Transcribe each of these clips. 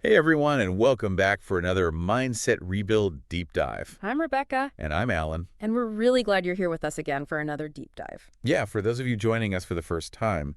Hey everyone, and welcome back for another Mindset Rebuild Deep Dive. I'm Rebecca, And I'm Alan. and we're really glad you're here with us again for another deep dive. Yeah, for those of you joining us for the first time,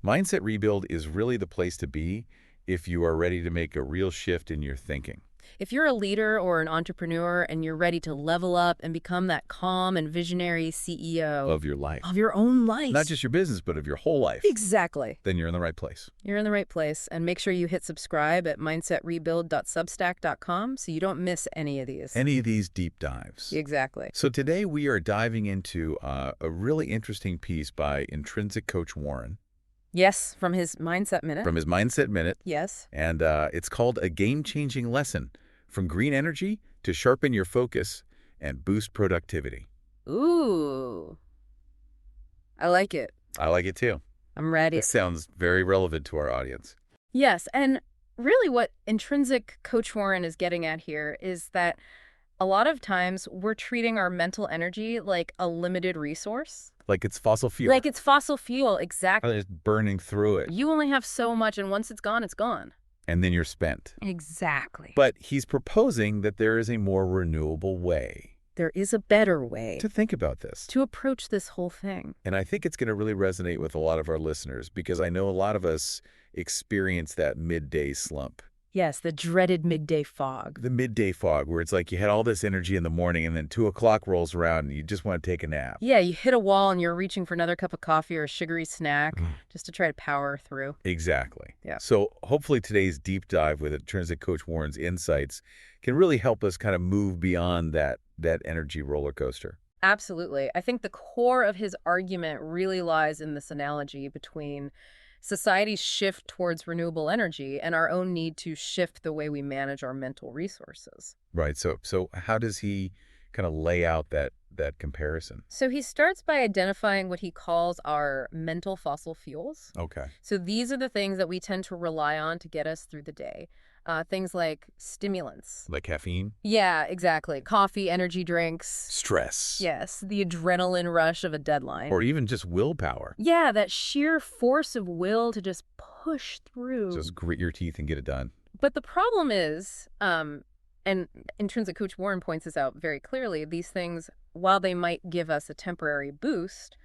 Mindset Rebuild is really the place to be if you are ready to make a real shift in your thinking. If you're a leader or an entrepreneur and you're ready to level up and become that calm and visionary CEO Of your life. of your own life. Not just your business, but of your whole life. Exactly. Then you're in the right place. You're in the right place, and make sure you hit subscribe at mindsetrebuild.substack.com so you don't miss any of these. Any of these deep dives. Exactly. So today we are diving into a really interesting piece by Intrinsic coach Warren. Yes, from his Mindset Minute. From his Mindset Minute. Yes. And it's called A Game-Changing Lesson, From Green Energy to Sharpen Your Focus and Boost Productivity. Ooh. I like it. I like it too. I'm ready. It sounds very relevant to our audience. Yes, and really what Intrinsic Coach Warren is getting at here is that a lot of times we're treating our mental energy like a limited resource. Like it's fossil fuel. Like it's fossil fuel, exactly. It's burning through it, You only have so much, and once it's gone, it's gone. and then you're spent. Exactly. But he's proposing that there is a more renewable way There is a better way to think about this. to approach this whole thing. And I think it's going to really resonate with a lot of our listeners because I know a lot of us experience that midday slump. Yes, the dreaded midday fog. The midday fog where it's like you had all this energy in the morning and then 2 o'clock rolls around and you just want to take a nap. Yeah, you hit a wall and you're reaching for another cup of coffee or a sugary snack just to try to power through. Exactly. Yeah. So hopefully today's deep dive with Intrinsic Coach Warren's insights can really help us kind of move beyond that energy roller coaster. Absolutely. I think the core of his argument really lies in this analogy between society's shift towards renewable energy and our own need to shift the way we manage our mental resources. Right. So how does he kind of lay out that comparison? So he starts by identifying what he calls our mental fossil fuels. Okay. So these are the things that we tend to rely on to get us through the day. Things like stimulants. Like caffeine? Yeah, exactly. Coffee, energy drinks. Stress. Yes, the adrenaline rush of a deadline. Or even just willpower. Yeah, that sheer force of will to just push through. Just grit your teeth and get it done. But the problem is, and Intrinsic Coach Warren points this out very clearly, these things, while they might give us a temporary boost,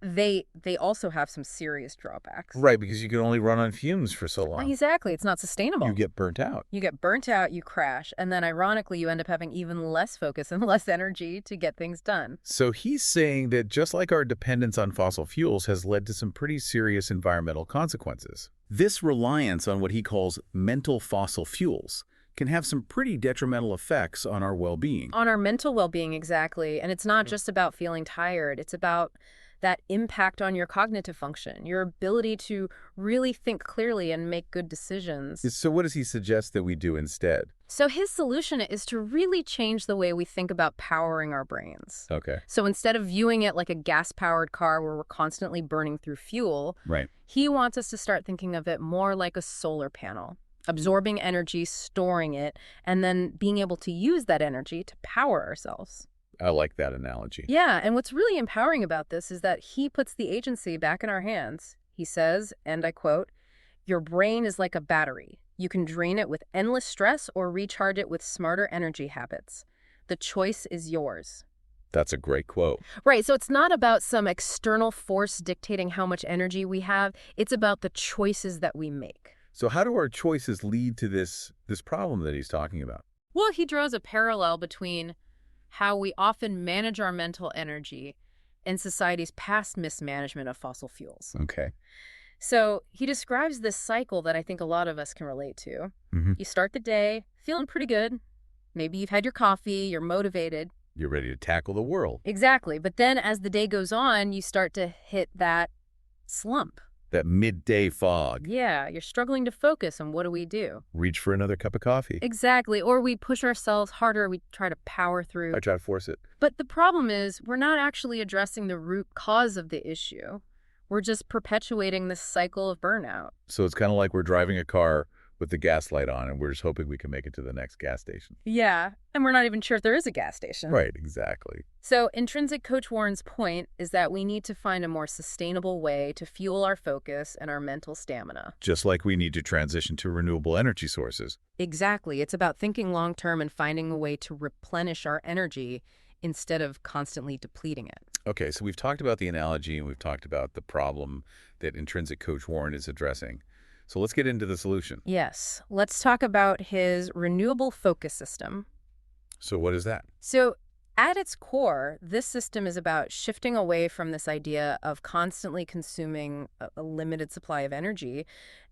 they also have some serious drawbacks. Right, because you can only run on fumes for so long. Exactly. It's not sustainable. You get burnt out. You get burnt out, you crash, and then ironically, you end up having even less focus and less energy to get things done. So he's saying that just like our dependence on fossil fuels has led to some pretty serious environmental consequences, this reliance on what he calls mental fossil fuels can have some pretty detrimental effects on our well-being. On our mental well-being, exactly. And it's not just about feeling tired. It's about that impact on your cognitive function, your ability to really think clearly and make good decisions. So what does he suggest that we do instead? So his solution is to really change the way we think about powering our brains. Okay. So instead of viewing it like a gas-powered car where we're constantly burning through fuel, Right. he wants us to start thinking of it more like a solar panel, absorbing energy, storing it, and then being able to use that energy to power ourselves. I like that analogy. Yeah, and what's really empowering about this is that he puts the agency back in our hands. He says, and I quote, "Your brain is like a battery. You can drain it with endless stress or recharge it with smarter energy habits. The choice is yours." That's a great quote. Right, so it's not about some external force dictating how much energy we have. It's about the choices that we make. So how do our choices lead to this problem that he's talking about? Well, he draws a parallel between how we often manage our mental energy and society's past mismanagement of fossil fuels. Okay. So he describes this cycle that I think a lot of us can relate to. Mm-hmm. You start the day feeling pretty good. Maybe you've had your coffee, you're motivated. You're ready to tackle the world. Exactly. But then as the day goes on, you start to hit that slump. That midday fog. Yeah, you're struggling to focus, and what do? Reach for another cup of coffee. Exactly. Or we push ourselves harder, we try to power through. I try to force it. But the problem is we're not actually addressing the root cause of the issue. We're just perpetuating this cycle of burnout. So it's kind of like we're driving a car with the gas light on, and we're just hoping we can make it to the next gas station. Yeah, and we're not even sure if there is a gas station. Right, exactly. So Intrinsic Coach Warren's point is that we need to find a more sustainable way to fuel our focus and our mental stamina. Just like we need to transition to renewable energy sources. Exactly. It's about thinking long-term and finding a way to replenish our energy instead of constantly depleting it. Okay, so we've talked about the analogy and we've talked about the problem that Intrinsic Coach Warren is addressing. So let's get into the solution. Yes. Let's talk about his renewable focus system. So what is that? So at its core, this system is about shifting away from this idea of constantly consuming a limited supply of energy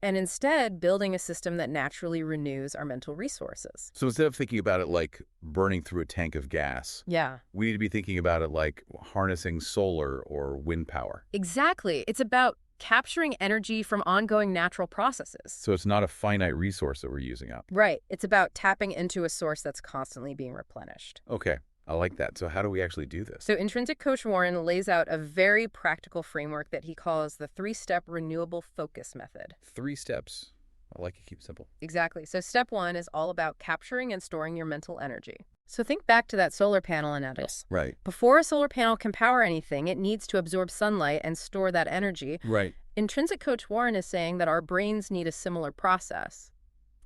and instead building a system that naturally renews our mental resources. So instead of thinking about it like burning through a tank of gas, Yeah. we need to be thinking about it like harnessing solar or wind power. Exactly. It's about capturing energy from ongoing natural processes. So it's not a finite resource that we're using up. Right. It's about tapping into a source that's constantly being replenished. Okay, I like that. So how do we actually do this? So Intrinsic Coach Warren lays out a very practical framework that he calls the 3-step renewable focus method. 3 steps. I like to keep it simple. Exactly. So step 1 is all about capturing and storing your mental energy. So think back to that solar panel analogy. Right. Before a solar panel can power anything, it needs to absorb sunlight and store that energy. Right. Intrinsic Coach Warren is saying that our brains need a similar process.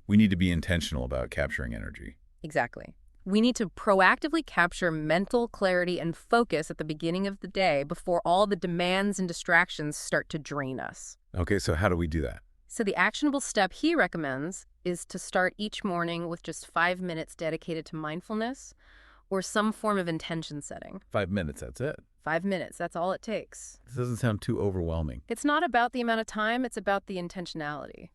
We need to be intentional about capturing energy. Exactly. We need to proactively capture mental clarity and focus at the beginning of the day before all the demands and distractions start to drain us. Okay, so how do we do that? So the actionable step he recommends is to start each morning with just 5 minutes dedicated to mindfulness or some form of intention setting. 5 minutes, that's it. 5 minutes, that's all it takes. This doesn't sound too overwhelming. It's not about the amount of time, it's about the intentionality.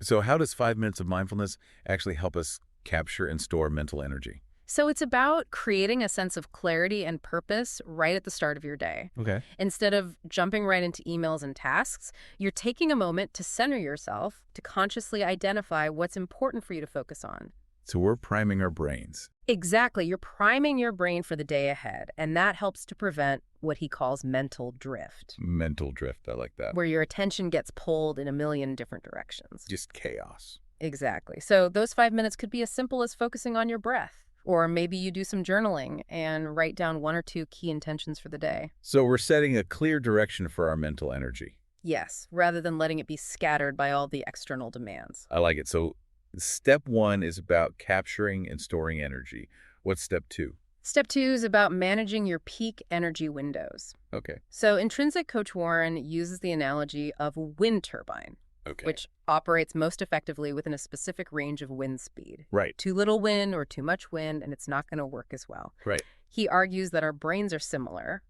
So how does 5 minutes of mindfulness actually help us capture and store mental energy? So it's about creating a sense of clarity and purpose right at the start of your day. Okay. Instead of jumping right into emails and tasks, you're taking a moment to center yourself, to consciously identify what's important for you to focus on. So we're priming our brains. Exactly. You're priming your brain for the day ahead, and that helps to prevent what he calls mental drift. Mental drift, I like that. Where your attention gets pulled in a million different directions. Just chaos. Exactly. So those 5 minutes could be as simple as focusing on your breath. Or maybe you do some journaling and write down 1 or 2 key intentions for the day. So we're setting a clear direction for our mental energy. Yes, rather than letting it be scattered by all the external demands. I like it. So step 1 is about capturing and storing energy. What's step 2? Step 2 is about managing your peak energy windows. Okay. So Intrinsic Coach Warren uses the analogy of a wind turbine, Okay. which operates most effectively within a specific range of wind speed. Right. Too little wind or too much wind, and it's not going to work as well. Right. He argues that our brains are similar.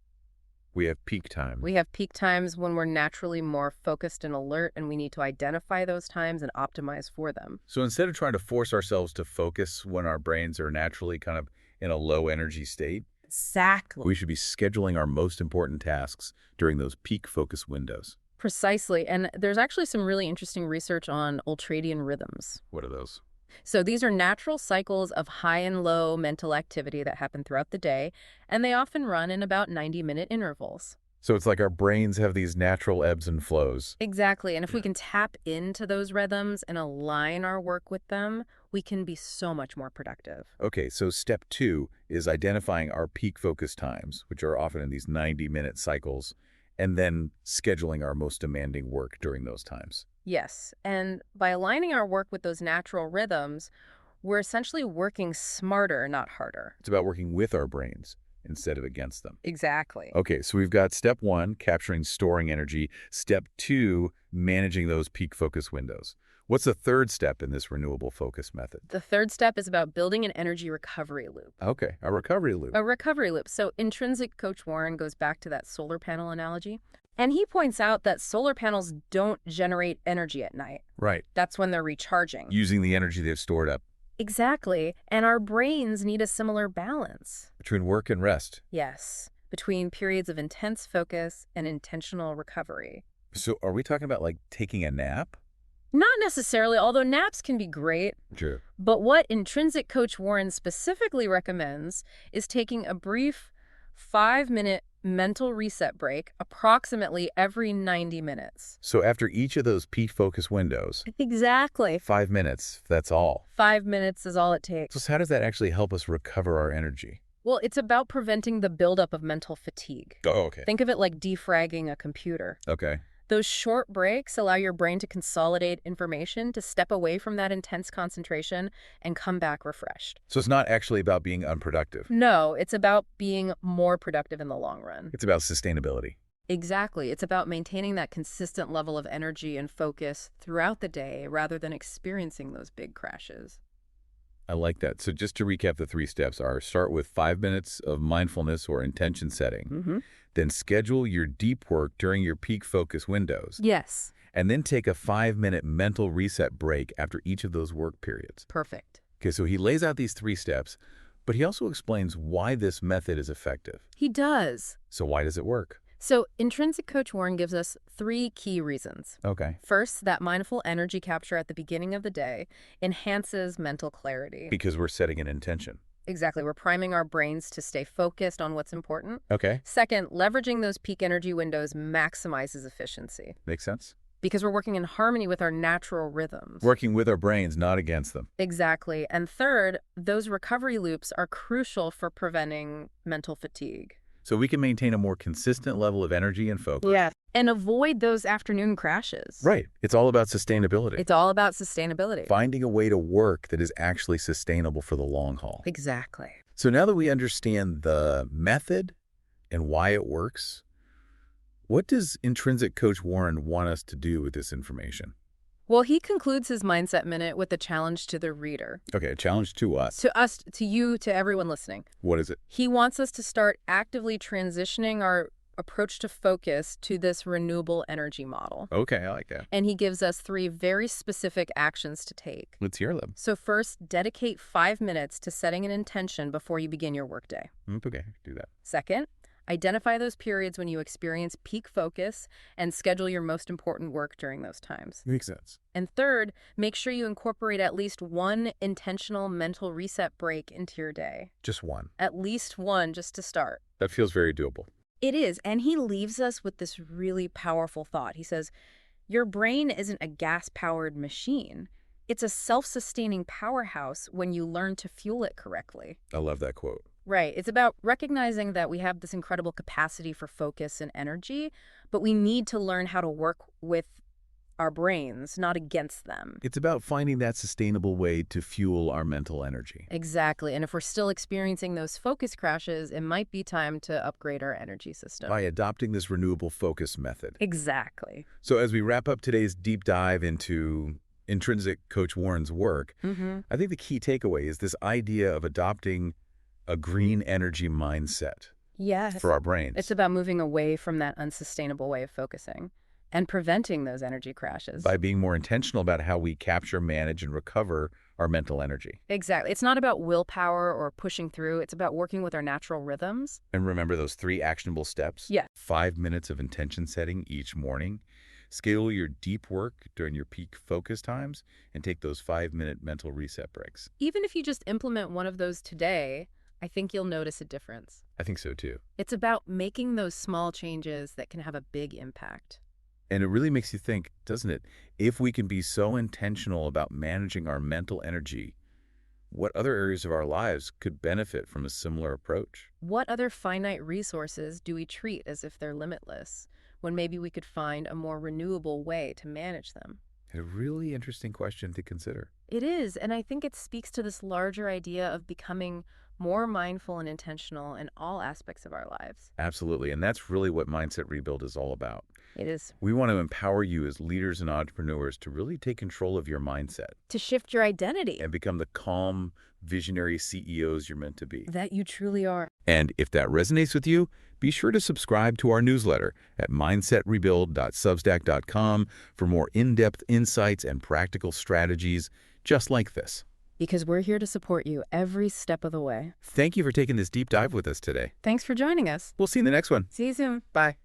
We have peak time. We have peak times when we're naturally more focused and alert, and we need to identify those times and optimize for them. So instead of trying to force ourselves to focus when our brains are naturally kind of in a low energy state, Exactly. we should be scheduling our most important tasks during those peak focus windows. Precisely. And there's actually some really interesting research on ultradian rhythms. What are those? So these are natural cycles of high and low mental activity that happen throughout the day, and they often run in about 90-minute intervals. So it's like our brains have these natural ebbs and flows. Exactly. And if we can tap into those rhythms and align our work with them, we can be so much more productive. Okay, so step 2 is identifying our peak focus times, which are often in these 90-minute cycles, and then scheduling our most demanding work during those times. Yes. And by aligning our work with those natural rhythms, we're essentially working smarter, not harder. It's about working with our brains instead of against them. Exactly. Okay, so we've got step 1, capturing, storing energy. Step 2, managing those peak focus windows. What's the third step in this renewable focus method? The third step is about building an energy recovery loop. Okay, a recovery loop. A recovery loop. So Intrinsic Coach Warren goes back to that solar panel analogy. And he points out that solar panels don't generate energy at night. Right. That's when they're recharging. Using the energy they've stored up. Exactly. And our brains need a similar balance. Between work and rest. Yes. Between periods of intense focus and intentional recovery. So are we talking about like taking a nap? Not necessarily, although naps can be great. True. But what Intrinsic Coach Warren specifically recommends is taking a brief 5-minute mental reset break approximately every 90 minutes. So after each of those peak focus windows, Exactly. 5 minutes, that's all. 5 minutes is all it takes. So how does that actually help us recover our energy? Well, it's about preventing the buildup of mental fatigue. Oh, okay. Think of it like defragging a computer. Okay. Those short breaks allow your brain to consolidate information, to step away from that intense concentration, and come back refreshed. So it's not actually about being unproductive. No, it's about being more productive in the long run. It's about sustainability. Exactly. It's about maintaining that consistent level of energy and focus throughout the day rather than experiencing those big crashes. I like that. So just to recap, the 3 steps are: start with 5 minutes of mindfulness or intention setting. Then schedule your deep work during your peak focus windows. Yes. And then take a 5-minute mental reset break after each of those work periods. Perfect. Okay, so he lays out these 3 steps, but he also explains why this method is effective. He does. So why does it work? So Intrinsic Coach Warren gives us 3 key reasons. Okay. First, that mindful energy capture at the beginning of the day enhances mental clarity. Because we're setting an intention. Exactly. We're priming our brains to stay focused on what's important. Okay. Second, leveraging those peak energy windows maximizes efficiency Makes sense? because we're working in harmony with our natural rhythms. Working with our brains, not against them. Exactly. And third, those recovery loops are crucial for preventing mental fatigue. So we can maintain a more consistent level of energy and focus. Yeah. And avoid those afternoon crashes. Right. It's all about sustainability. It's all about sustainability. Finding a way to work that is actually sustainable for the long haul. Exactly. So now that we understand the method and why it works, what does Intrinsic Coach Warren want us to do with this information? Well, he concludes his Mindset Minute with a challenge to the reader. Okay, a challenge to us. To us, to you, to everyone listening. What is it? He wants us to start actively transitioning our approach to focus to this renewable energy model. Okay, I like that. And he gives us 3 very specific actions to take. Let's hear them. So first, dedicate 5 minutes to setting an intention before you begin your workday. Okay, do that. Second, identify those periods when you experience peak focus and schedule your most important work during those times. Makes sense. And third, make sure you incorporate at least 1 intentional mental reset break into your day. Just one. At least 1 just to start. That feels very doable. It is, and he leaves us with this really powerful thought. He says, your brain isn't a gas-powered machine. It's a self-sustaining powerhouse when you learn to fuel it correctly. I love that quote. Right. It's about recognizing that we have this incredible capacity for focus and energy, but we need to learn how to work with our brains, not against them. It's about finding that sustainable way to fuel our mental energy. Exactly. And if we're still experiencing those focus crashes, it might be time to upgrade our energy system. By adopting this renewable focus method. Exactly. So as we wrap up today's deep dive into Intrinsic Coach Warren's work, I think the key takeaway is this idea of adopting a green energy mindset Yes. for our brains. It's about moving away from that unsustainable way of focusing and preventing those energy crashes. By being more intentional about how we capture, manage, and recover our mental energy. Exactly. It's not about willpower or pushing through. It's about working with our natural rhythms. And remember those 3 actionable steps? Yeah. 5 minutes of intention setting each morning. Schedule your deep work during your peak focus times, and take those 5-minute mental reset breaks. Even if you just implement one of those today, I think you'll notice a difference. I think so too. It's about making those small changes that can have a big impact. And it really makes you think, doesn't it? If we can be so intentional about managing our mental energy, what other areas of our lives could benefit from a similar approach? What other finite resources do we treat as if they're limitless, when maybe we could find a more renewable way to manage them? A really interesting question to consider. It is, and I think it speaks to this larger idea of becoming more mindful and intentional in all aspects of our lives. Absolutely, and that's really what Mindset Rebuild is all about. It is. We want to empower you as leaders and entrepreneurs to really take control of your mindset To shift your identity. and become the calm, visionary CEOs you're meant to be. That you truly are. And if that resonates with you, be sure to subscribe to our newsletter at mindsetrebuild.substack.com for more in-depth insights and practical strategies just like this. Because we're here to support you every step of the way. Thank you for taking this deep dive with us today. Thanks for joining us. We'll see you in the next one. See you soon. Bye.